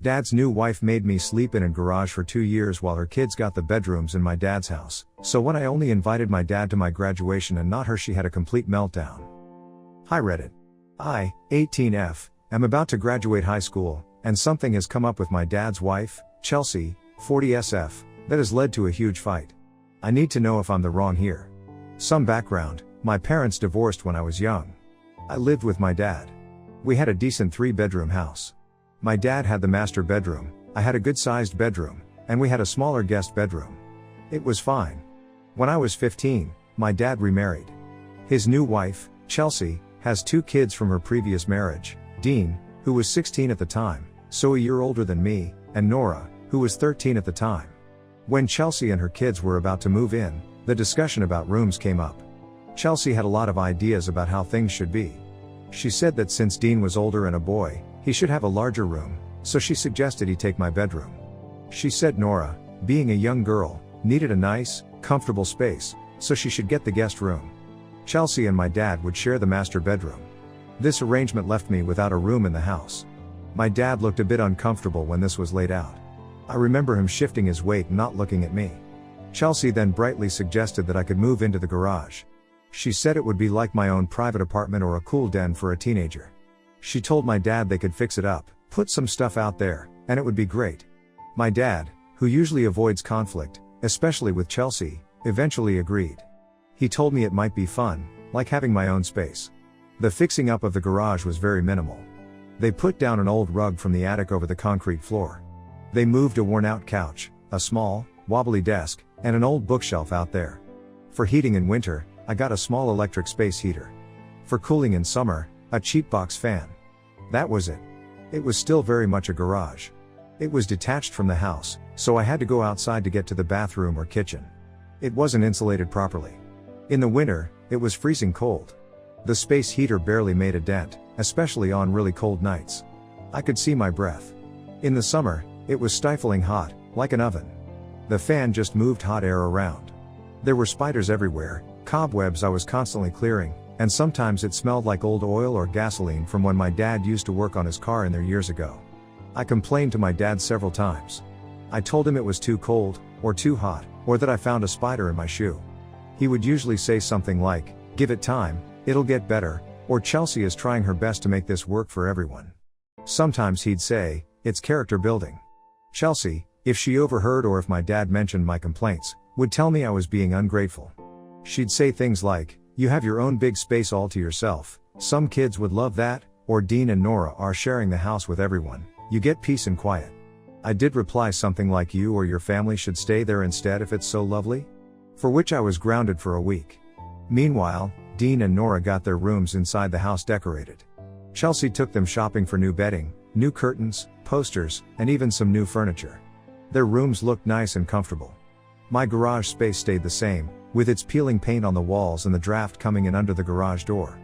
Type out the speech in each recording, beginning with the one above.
Dad's new wife made me sleep in a garage for 2 years while her kids got the bedrooms in my dad's house, so when I only invited my dad to my graduation and not her, she had a complete meltdown. Hi Reddit. I, 18F, am about to graduate high school, and something has come up with my dad's wife, Chelsea, 40SF, that has led to a huge fight. I need to know if I'm the wrong here. Some background: my parents divorced when I was young. I lived with my dad. We had a decent 3-bedroom house. My dad had the master bedroom, I had a good-sized bedroom, and we had a smaller guest bedroom. It was fine. When I was 15, my dad remarried. His new wife, Chelsea, has 2 kids from her previous marriage, Dean, who was 16 at the time, so a year older than me, and Nora, who was 13 at the time. When Chelsea and her kids were about to move in, the discussion about rooms came up. Chelsea had a lot of ideas about how things should be. She said that since Dean was older and a boy, he should have a larger room, so she suggested he take my bedroom. She said Nora, being a young girl, needed a nice, comfortable space, so she should get the guest room. Chelsea and my dad would share the master bedroom. This arrangement left me without a room in the house. My dad looked a bit uncomfortable when this was laid out. I remember him shifting his weight and not looking at me. Chelsea then brightly suggested that I could move into the garage. She said it would be like my own private apartment or a cool den for a teenager. She told my dad they could fix it up, put some stuff out there, and it would be great. My dad, who usually avoids conflict, especially with Chelsea, eventually agreed. He told me it might be fun, like having my own space. The fixing up of the garage was very minimal. They put down an old rug from the attic over the concrete floor. They moved a worn-out couch, a small, wobbly desk, and an old bookshelf out there. For heating in winter, I got a small electric space heater. For cooling in summer, a cheap box fan. That was it. It was still very much a garage. It was detached from the house, so I had to go outside to get to the bathroom or kitchen. It wasn't insulated properly. In the winter, it was freezing cold. The space heater barely made a dent, especially on really cold nights. I could see my breath. In the summer, it was stifling hot, like an oven. The fan just moved hot air around. There were spiders everywhere, cobwebs I was constantly clearing, and sometimes it smelled like old oil or gasoline from when my dad used to work on his car in there years ago. I complained to my dad several times. I told him it was too cold, or too hot, or that I found a spider in my shoe. He would usually say something like, "Give it time, it'll get better," or "Chelsea is trying her best to make this work for everyone." Sometimes he'd say, "It's character building." Chelsea, if she overheard or if my dad mentioned my complaints, would tell me I was being ungrateful. She'd say things like, "You have your own big space all to yourself, some kids would love that," or "Dean and Nora are sharing the house with everyone, you get peace and quiet." I did reply something like, "You or your family should stay there instead if it's so lovely," for which I was grounded for a week. Meanwhile, Dean and Nora got their rooms inside the house decorated. Chelsea took them shopping for new bedding, new curtains, posters, and even some new furniture. Their rooms looked nice and comfortable. My garage space stayed the same, with its peeling paint on the walls and the draft coming in under the garage door.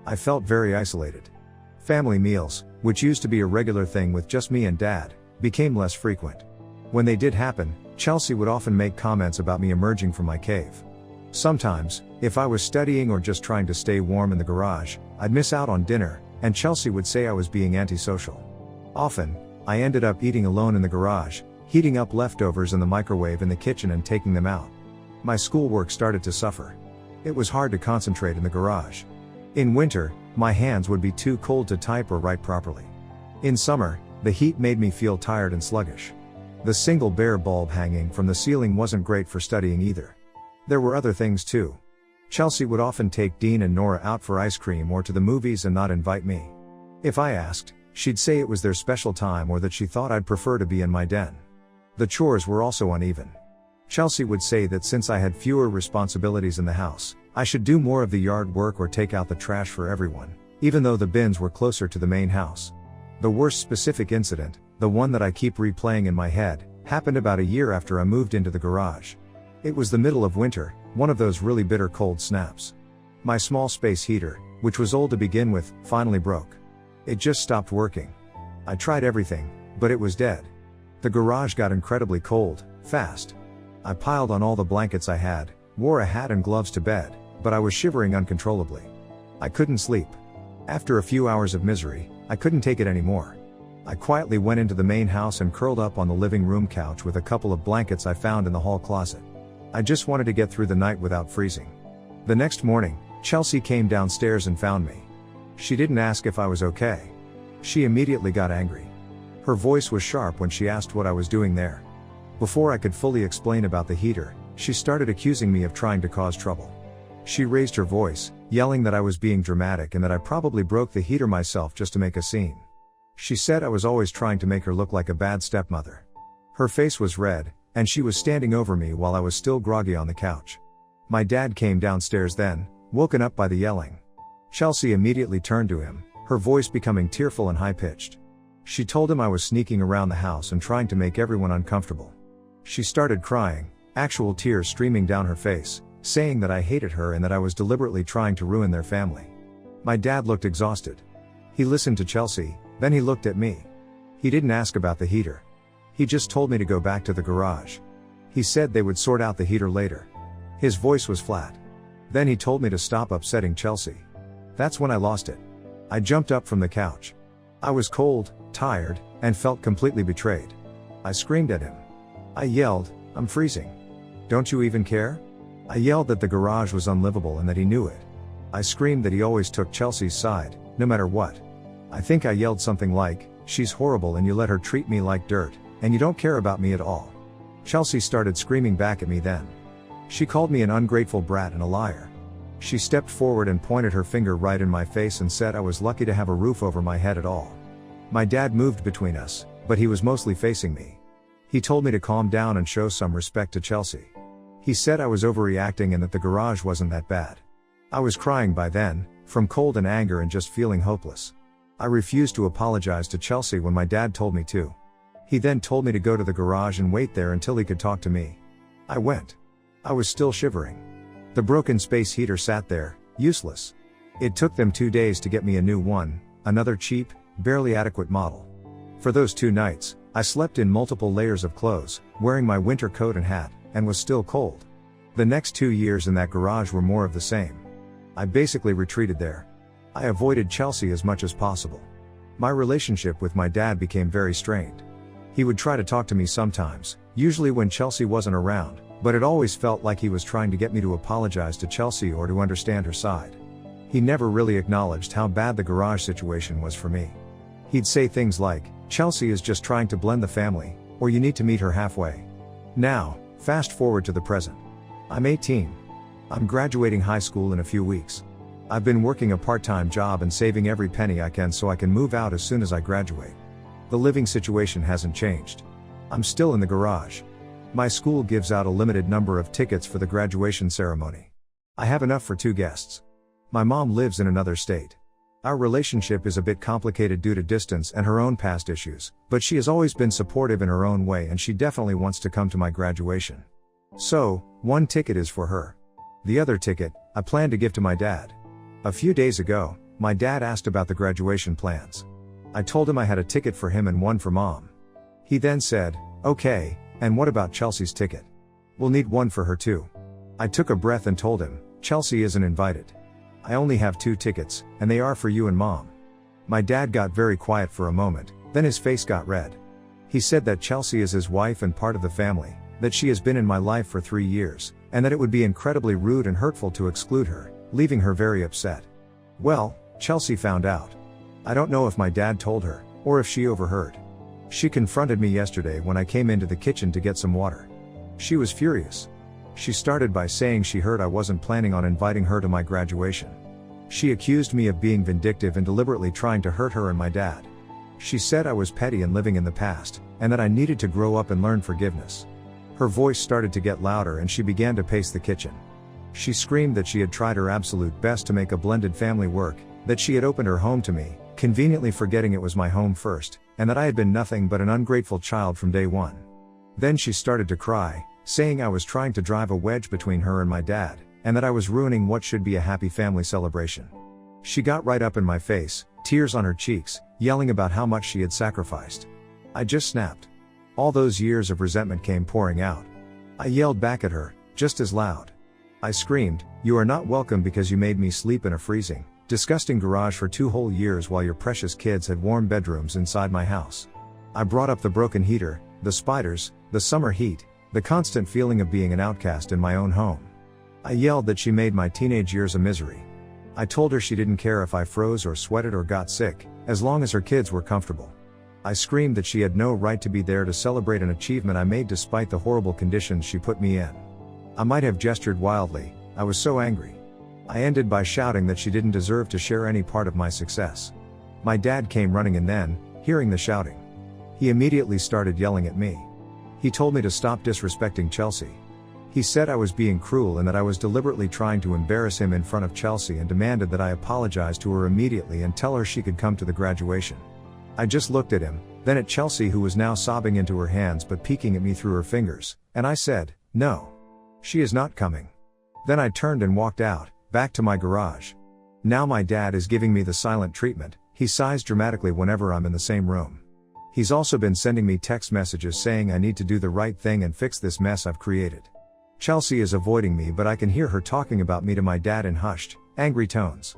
I felt very isolated. Family meals, which used to be a regular thing with just me and Dad, became less frequent. When they did happen, Chelsea would often make comments about me emerging from my cave. Sometimes, if I was studying or just trying to stay warm in the garage, I'd miss out on dinner, and Chelsea would say I was being antisocial. Often, I ended up eating alone in the garage, heating up leftovers in the microwave in the kitchen and taking them out. My schoolwork started to suffer. It was hard to concentrate in the garage. In winter, my hands would be too cold to type or write properly. In summer, the heat made me feel tired and sluggish. The single bare bulb hanging from the ceiling wasn't great for studying either. There were other things too. Chelsea would often take Dean and Nora out for ice cream or to the movies and not invite me. If I asked, she'd say it was their special time or that she thought I'd prefer to be in my den. The chores were also uneven. Chelsea would say that since I had fewer responsibilities in the house, I should do more of the yard work or take out the trash for everyone, even though the bins were closer to the main house. The worst specific incident, the one that I keep replaying in my head, happened about a year after I moved into the garage. It was the middle of winter, one of those really bitter cold snaps. My small space heater, which was old to begin with, finally broke. It just stopped working. I tried everything, but it was dead. The garage got incredibly cold, fast. I piled on all the blankets I had, wore a hat and gloves to bed, but I was shivering uncontrollably. I couldn't sleep. After a few hours of misery, I couldn't take it anymore. I quietly went into the main house and curled up on the living room couch with a couple of blankets I found in the hall closet. I just wanted to get through the night without freezing. The next morning, Chelsea came downstairs and found me. She didn't ask if I was okay. She immediately got angry. Her voice was sharp when she asked what I was doing there. Before I could fully explain about the heater, she started accusing me of trying to cause trouble. She raised her voice, yelling that I was being dramatic and that I probably broke the heater myself just to make a scene. She said I was always trying to make her look like a bad stepmother. Her face was red, and she was standing over me while I was still groggy on the couch. My dad came downstairs then, woken up by the yelling. Chelsea immediately turned to him, her voice becoming tearful and high-pitched. She told him I was sneaking around the house and trying to make everyone uncomfortable. She started crying, actual tears streaming down her face, saying that I hated her and that I was deliberately trying to ruin their family. My dad looked exhausted. He listened to Chelsea, then he looked at me. He didn't ask about the heater. He just told me to go back to the garage. He said they would sort out the heater later. His voice was flat. Then he told me to stop upsetting Chelsea. That's when I lost it. I jumped up from the couch. I was cold, tired, and felt completely betrayed. I screamed at him. I yelled, "I'm freezing. Don't you even care?" I yelled that the garage was unlivable and that he knew it. I screamed that he always took Chelsea's side, no matter what. I think I yelled something like, "She's horrible and you let her treat me like dirt, and you don't care about me at all." Chelsea started screaming back at me then. She called me an ungrateful brat and a liar. She stepped forward and pointed her finger right in my face and said I was lucky to have a roof over my head at all. My dad moved between us, but he was mostly facing me. He told me to calm down and show some respect to Chelsea. He said I was overreacting and that the garage wasn't that bad. I was crying by then, from cold and anger and just feeling hopeless. I refused to apologize to Chelsea when my dad told me to. He then told me to go to the garage and wait there until he could talk to me. I went. I was still shivering. The broken space heater sat there, useless. It took them 2 days to get me a new one, another cheap, barely adequate model. For those 2 nights, I slept in multiple layers of clothes, wearing my winter coat and hat, and was still cold. The next 2 years in that garage were more of the same. I basically retreated there. I avoided Chelsea as much as possible. My relationship with my dad became very strained. He would try to talk to me sometimes, usually when Chelsea wasn't around, but it always felt like he was trying to get me to apologize to Chelsea or to understand her side. He never really acknowledged how bad the garage situation was for me. He'd say things like, "Chelsea is just trying to blend the family, or you need to meet her halfway." Now, fast forward to the present. I'm 18. I'm graduating high school in a few weeks. I've been working a part-time job and saving every penny I can so I can move out as soon as I graduate. The living situation hasn't changed. I'm still in the garage. My school gives out a limited number of tickets for the graduation ceremony. I have enough for 2 guests. My mom lives in another state. Our relationship is a bit complicated due to distance and her own past issues, but she has always been supportive in her own way and she definitely wants to come to my graduation. So, 1 ticket is for her. The other ticket, I plan to give to my dad. A few days ago, my dad asked about the graduation plans. I told him I had a ticket for him and 1 for mom. He then said, "Okay, and what about Chelsea's ticket? We'll need 1 for her too." I took a breath and told him, "Chelsea isn't invited. I only have 2 tickets, and they are for you and mom." My dad got very quiet for a moment, then his face got red. He said that Chelsea is his wife and part of the family, that she has been in my life for 3 years, and that it would be incredibly rude and hurtful to exclude her, leaving her very upset. Well, Chelsea found out. I don't know if my dad told her, or if she overheard. She confronted me yesterday when I came into the kitchen to get some water. She was furious. She started by saying she heard I wasn't planning on inviting her to my graduation. She accused me of being vindictive and deliberately trying to hurt her and my dad. She said I was petty and living in the past, and that I needed to grow up and learn forgiveness. Her voice started to get louder and she began to pace the kitchen. She screamed that she had tried her absolute best to make a blended family work, that she had opened her home to me, conveniently forgetting it was my home first, and that I had been nothing but an ungrateful child from day one. Then she started to cry, saying I was trying to drive a wedge between her and my dad, and that I was ruining what should be a happy family celebration. She got right up in my face, tears on her cheeks, yelling about how much she had sacrificed. I just snapped. All those years of resentment came pouring out. I yelled back at her, just as loud. I screamed, "You are not welcome because you made me sleep in a freezing, disgusting garage for 2 whole years while your precious kids had warm bedrooms inside my house. I brought up the broken heater, the spiders, the summer heat, the constant feeling of being an outcast in my own home. I yelled that she made my teenage years a misery. I told her she didn't care if I froze or sweated or got sick, as long as her kids were comfortable. I screamed that she had no right to be there to celebrate an achievement I made despite the horrible conditions she put me in. I might have gestured wildly, I was so angry. I ended by shouting that she didn't deserve to share any part of my success. My dad came running in then, hearing the shouting. He immediately started yelling at me. He told me to stop disrespecting Chelsea. He said I was being cruel and that I was deliberately trying to embarrass him in front of Chelsea, and demanded that I apologize to her immediately and tell her she could come to the graduation. I just looked at him, then at Chelsea, who was now sobbing into her hands but peeking at me through her fingers, and I said, "No. She is not coming." Then I turned and walked out, back to my garage. Now my dad is giving me the silent treatment. He sighs dramatically whenever I'm in the same room. He's also been sending me text messages saying I need to do the right thing and fix this mess I've created. Chelsea is avoiding me, but I can hear her talking about me to my dad in hushed, angry tones.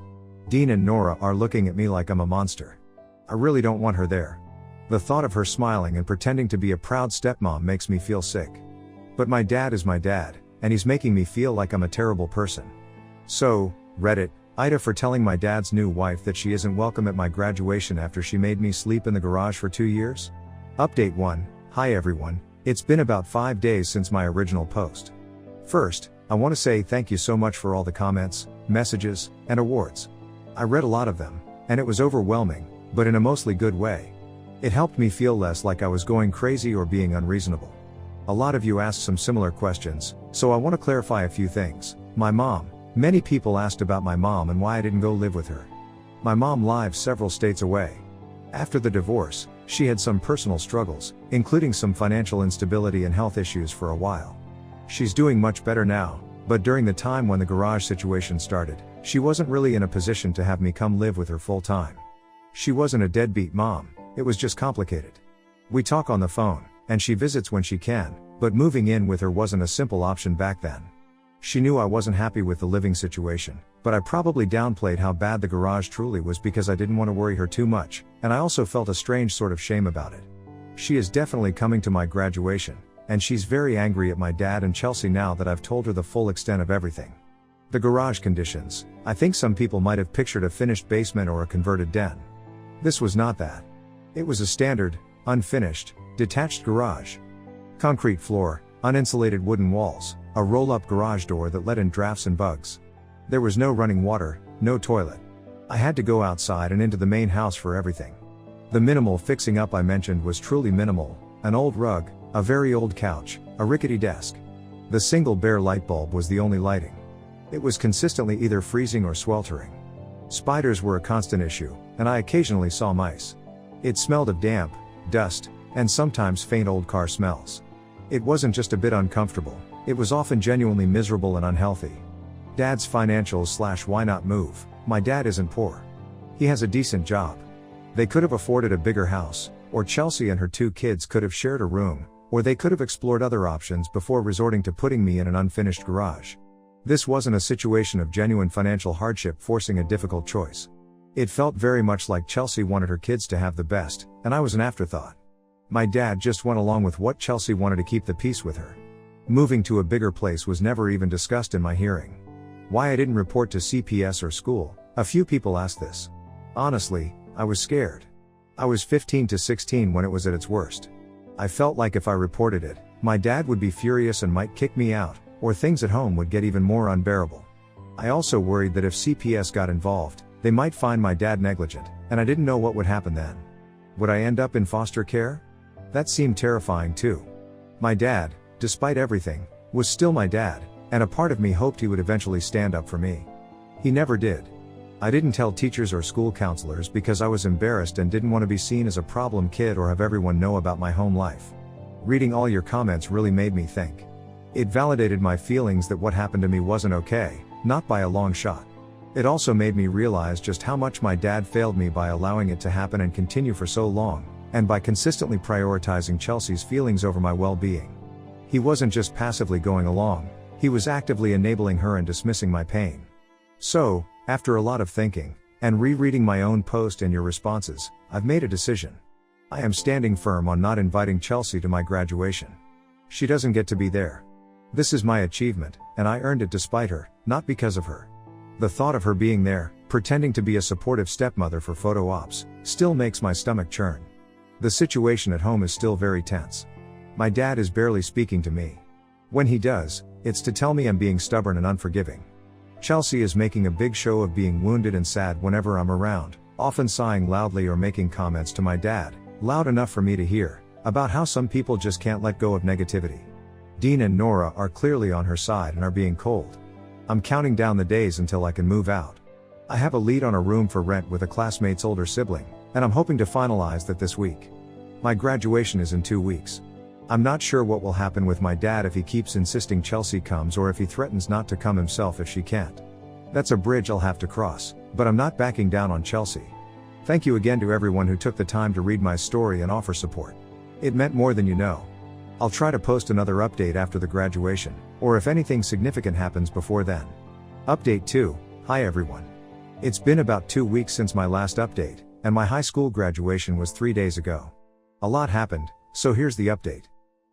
Dean and Nora are looking at me like I'm a monster. I really don't want her there. The thought of her smiling and pretending to be a proud stepmom makes me feel sick. But my dad is my dad, and he's making me feel like I'm a terrible person. So, Reddit, Ida for telling my dad's new wife that she isn't welcome at my graduation after she made me sleep in the garage for 2 years? Update 1, hi everyone, it's been about 5 days since my original post. First, I want to say thank you so much for all the comments, messages, and awards. I read a lot of them, and it was overwhelming, but in a mostly good way. It helped me feel less like I was going crazy or being unreasonable. A lot of you asked some similar questions, so I want to clarify a few things. My mom. Many people asked about my mom and why I didn't go live with her. My mom lives several states away. After the divorce, she had some personal struggles, including some financial instability and health issues for a while. She's doing much better now, but during the time when the garage situation started, she wasn't really in a position to have me come live with her full time. She wasn't a deadbeat mom, it was just complicated. We talk on the phone, and she visits when she can, but moving in with her wasn't a simple option back then. She knew I wasn't happy with the living situation, but I probably downplayed how bad the garage truly was because I didn't want to worry her too much, and I also felt a strange sort of shame about it. She is definitely coming to my graduation, and she's very angry at my dad and Chelsea now that I've told her the full extent of everything. The garage conditions, I think some people might have pictured a finished basement or a converted den. This was not that. It was a standard, unfinished, detached garage. Concrete floor, uninsulated wooden walls, a roll-up garage door that let in drafts and bugs. There was no running water, no toilet. I had to go outside and into the main house for everything. The minimal fixing up I mentioned was truly minimal: an old rug, a very old couch, a rickety desk. The single bare light bulb was the only lighting. It was consistently either freezing or sweltering. Spiders were a constant issue, and I occasionally saw mice. It smelled of damp, dust, and sometimes faint old car smells. It wasn't just a bit uncomfortable, it was often genuinely miserable and unhealthy. Dad's financials / why not move. My dad isn't poor. He has a decent job. They could have afforded a bigger house, or Chelsea and her 2 kids could have shared a room, or they could have explored other options before resorting to putting me in an unfinished garage. This wasn't a situation of genuine financial hardship forcing a difficult choice. It felt very much like Chelsea wanted her kids to have the best, and I was an afterthought. My dad just went along with what Chelsea wanted to keep the peace with her. Moving to a bigger place was never even discussed in my hearing. Why I didn't report to CPS or school, a few people asked this. Honestly, I was scared. I was 15 to 16 when it was at its worst. I felt like if I reported it, my dad would be furious and might kick me out, or things at home would get even more unbearable. I also worried that if CPS got involved, they might find my dad negligent, and I didn't know what would happen then. Would I end up in foster care? That seemed terrifying too. My dad, despite everything, was still my dad, and a part of me hoped he would eventually stand up for me. He never did. I didn't tell teachers or school counselors because I was embarrassed and didn't want to be seen as a problem kid or have everyone know about my home life. Reading all your comments really made me think. It validated my feelings that what happened to me wasn't okay, not by a long shot. It also made me realize just how much my dad failed me by allowing it to happen and continue for so long, and by consistently prioritizing Chelsea's feelings over my well-being. He wasn't just passively going along, he was actively enabling her and dismissing my pain. So, After a lot of thinking, and rereading my own post and your responses, I've made a decision. I am standing firm on not inviting Chelsea to my graduation. She doesn't get to be there. This is my achievement, and I earned it despite her, not because of her. The thought of her being there, pretending to be a supportive stepmother for photo ops, still makes my stomach churn. The situation at home is still very tense. My dad is barely speaking to me. When he does, it's to tell me I'm being stubborn and unforgiving. Chelsea is making a big show of being wounded and sad whenever I'm around, often sighing loudly or making comments to my dad, loud enough for me to hear, about how some people just can't let go of negativity. Dean and Nora are clearly on her side and are being cold. I'm counting down the days until I can move out. I have a lead on a room for rent with a classmate's older sibling, and I'm hoping to finalize that this week. My graduation is in 2 weeks. I'm not sure what will happen with my dad if he keeps insisting Chelsea comes or if he threatens not to come himself if she can't. That's a bridge I'll have to cross, but I'm not backing down on Chelsea. Thank you again to everyone who took the time to read my story and offer support. It meant more than you know. I'll try to post another update after the graduation, or if anything significant happens before then. Update 2, hi everyone. It's been about 2 weeks since my last update, and my high school graduation was 3 days ago. A lot happened, so here's the update.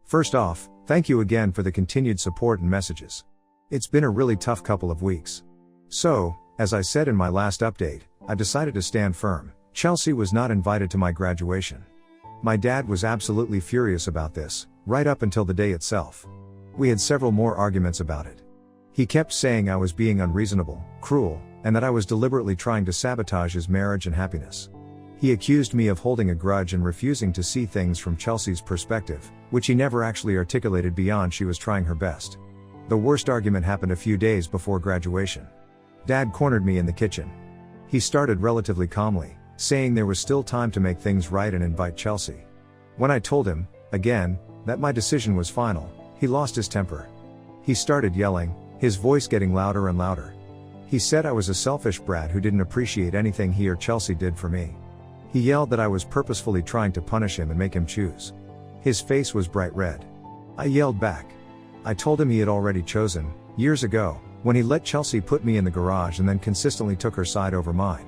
First off, thank you again for the continued support and messages. It's been a really tough couple of weeks. So, as I said in my last update, I decided to stand firm. Chelsea was not invited to my graduation. My dad was absolutely furious about this, right up until the day itself. We had several more arguments about it. He kept saying I was being unreasonable, cruel, and that I was deliberately trying to sabotage his marriage and happiness. He accused me of holding a grudge and refusing to see things from Chelsea's perspective, which he never actually articulated beyond she was trying her best. The worst argument happened a few days before graduation. Dad cornered me in the kitchen. He started relatively calmly, saying there was still time to make things right and invite Chelsea. When I told him, again, that my decision was final, he lost his temper. He started yelling, his voice getting louder and louder. He said I was a selfish brat who didn't appreciate anything he or Chelsea did for me. He yelled that I was purposefully trying to punish him and make him choose. His face was bright red. I yelled back. I told him he had already chosen, years ago, when he let Chelsea put me in the garage and then consistently took her side over mine.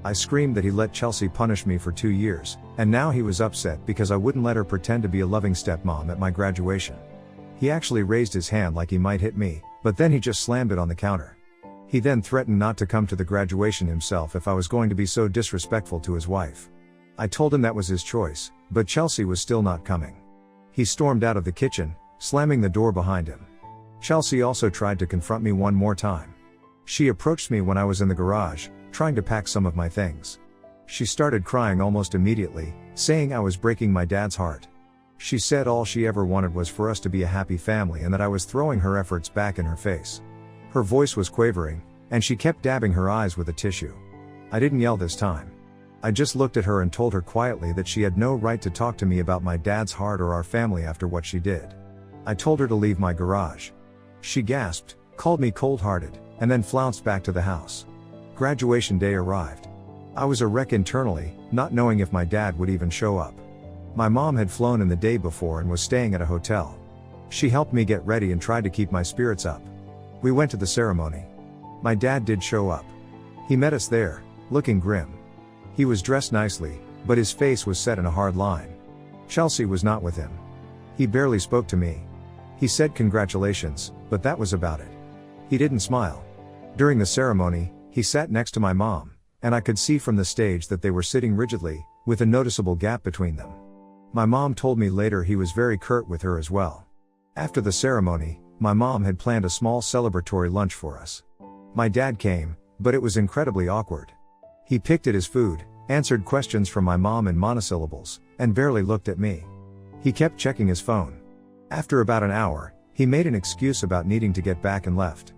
I screamed that he let Chelsea punish me for 2 years, and now he was upset because I wouldn't let her pretend to be a loving stepmom at my graduation. He actually raised his hand like he might hit me, but then he just slammed it on the counter. He then threatened not to come to the graduation himself if I was going to be so disrespectful to his wife. I told him that was his choice, but Chelsea was still not coming. He stormed out of the kitchen, slamming the door behind him. Chelsea also tried to confront me one more time. She approached me when I was in the garage, trying to pack some of my things. She started crying almost immediately, saying I was breaking my dad's heart. She said all she ever wanted was for us to be a happy family and that I was throwing her efforts back in her face. Her voice was quavering, and she kept dabbing her eyes with a tissue. I didn't yell this time. I just looked at her and told her quietly that she had no right to talk to me about my dad's heart or our family after what she did. I told her to leave my garage. She gasped, called me cold-hearted, and then flounced back to the house. Graduation day arrived. I was a wreck internally, not knowing if my dad would even show up. My mom had flown in the day before and was staying at a hotel. She helped me get ready and tried to keep my spirits up. We went to the ceremony. My dad did show up. He met us there, looking grim. He was dressed nicely, but his face was set in a hard line. Chelsea was not with him. He barely spoke to me. He said congratulations, but that was about it. He didn't smile. During the ceremony, he sat next to my mom, and I could see from the stage that they were sitting rigidly, with a noticeable gap between them. My mom told me later he was very curt with her as well. After the ceremony, my mom had planned a small celebratory lunch for us. My dad came, but it was incredibly awkward. He picked at his food, answered questions from my mom in monosyllables, and barely looked at me. He kept checking his phone. After about an hour, he made an excuse about needing to get back and left.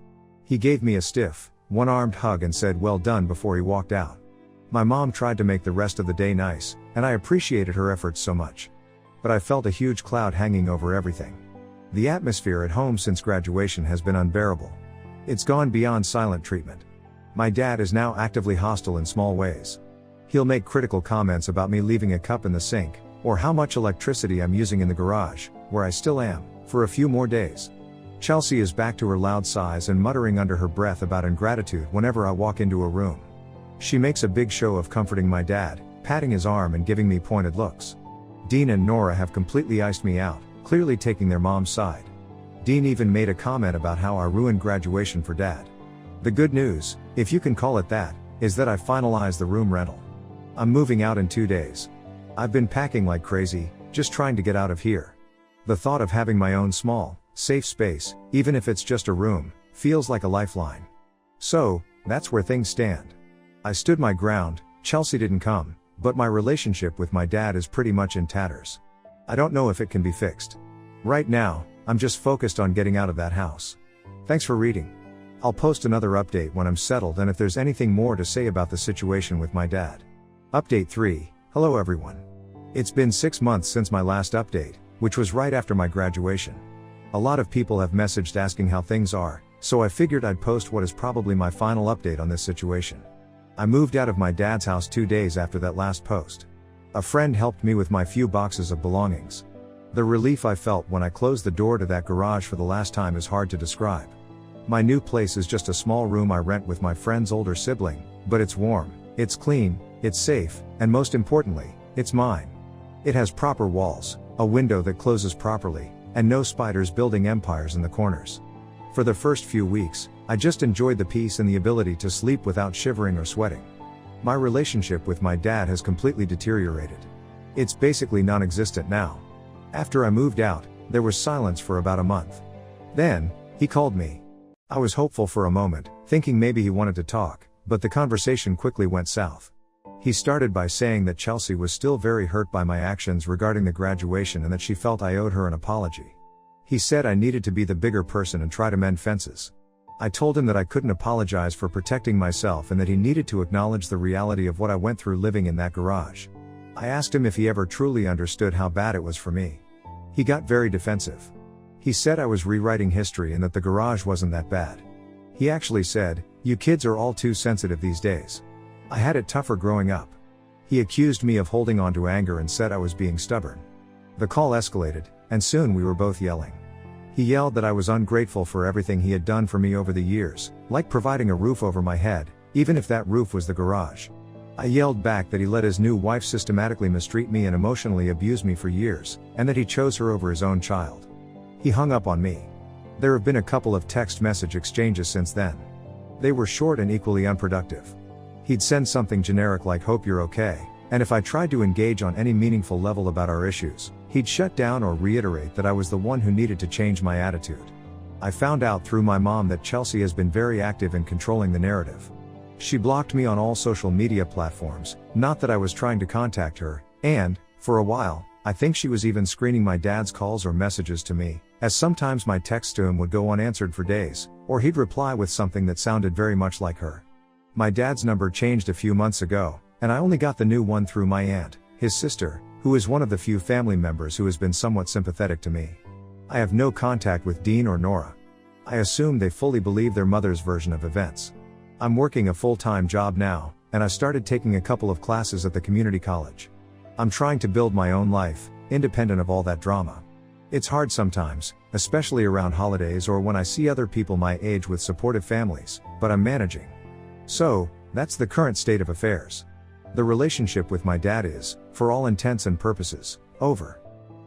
He gave me a stiff, one-armed hug and said well done before he walked out. My mom tried to make the rest of the day nice, and I appreciated her efforts so much. But I felt a huge cloud hanging over everything. The atmosphere at home since graduation has been unbearable. It's gone beyond silent treatment. My dad is now actively hostile in small ways. He'll make critical comments about me leaving a cup in the sink, or how much electricity I'm using in the garage, where I still am, for a few more days. Chelsea is back to her loud sighs and muttering under her breath about ingratitude whenever I walk into a room. She makes a big show of comforting my dad, patting his arm and giving me pointed looks. Dean and Nora have completely iced me out, clearly taking their mom's side. Dean even made a comment about how I ruined graduation for dad. The good news, if you can call it that, is that I finalized the room rental. I'm moving out in 2 days. I've been packing like crazy, just trying to get out of here. The thought of having my own small, safe space, even if it's just a room, feels like a lifeline. So, that's where things stand. I stood my ground, Chelsea didn't come, but my relationship with my dad is pretty much in tatters. I don't know if it can be fixed. Right now, I'm just focused on getting out of that house. Thanks for reading. I'll post another update when I'm settled and if there's anything more to say about the situation with my dad. Update 3. Hello everyone. It's been 6 months since my last update, which was right after my graduation. A lot of people have messaged asking how things are, so I figured I'd post what is probably my final update on this situation. I moved out of my dad's house 2 days after that last post. A friend helped me with my few boxes of belongings. The relief I felt when I closed the door to that garage for the last time is hard to describe. My new place is just a small room I rent with my friend's older sibling, but it's warm, it's clean, it's safe, and most importantly, it's mine. It has proper walls, a window that closes properly, and no spiders building empires in the corners. For the first few weeks, I just enjoyed the peace and the ability to sleep without shivering or sweating. My relationship with my dad has completely deteriorated. It's basically non-existent now. After I moved out, there was silence for about a month. Then, he called me. I was hopeful for a moment, thinking maybe he wanted to talk, but the conversation quickly went south. He started by saying that Chelsea was still very hurt by my actions regarding the graduation and that she felt I owed her an apology. He said I needed to be the bigger person and try to mend fences. I told him that I couldn't apologize for protecting myself and that he needed to acknowledge the reality of what I went through living in that garage. I asked him if he ever truly understood how bad it was for me. He got very defensive. He said I was rewriting history and that the garage wasn't that bad. He actually said, "You kids are all too sensitive these days. I had it tougher growing up." He accused me of holding on to anger and said I was being stubborn. The call escalated, and soon we were both yelling. He yelled that I was ungrateful for everything he had done for me over the years, like providing a roof over my head, even if that roof was the garage. I yelled back that he let his new wife systematically mistreat me and emotionally abuse me for years, and that he chose her over his own child. He hung up on me. There have been a couple of text message exchanges since then. They were short and equally unproductive. He'd send something generic like "hope you're okay," and if I tried to engage on any meaningful level about our issues, he'd shut down or reiterate that I was the one who needed to change my attitude. I found out through my mom that Chelsea has been very active in controlling the narrative. She blocked me on all social media platforms, not that I was trying to contact her, and, for a while, I think she was even screening my dad's calls or messages to me, as sometimes my texts to him would go unanswered for days, or he'd reply with something that sounded very much like her. My dad's number changed a few months ago, and I only got the new one through my aunt, his sister, who is one of the few family members who has been somewhat sympathetic to me. I have no contact with Dean or Nora. I assume they fully believe their mother's version of events. I'm working a full-time job now, and I started taking a couple of classes at the community college. I'm trying to build my own life, independent of all that drama. It's hard sometimes, especially around holidays or when I see other people my age with supportive families, but I'm managing. So, that's the current state of affairs. The relationship with my dad is, for all intents and purposes, over.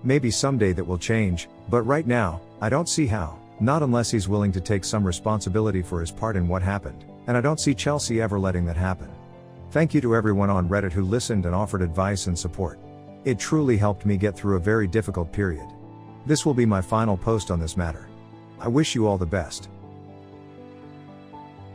Maybe someday that will change, but right now, I don't see how, not unless he's willing to take some responsibility for his part in what happened, and I don't see Chelsea ever letting that happen. Thank you to everyone on Reddit who listened and offered advice and support. It truly helped me get through a very difficult period. This will be my final post on this matter. I wish you all the best.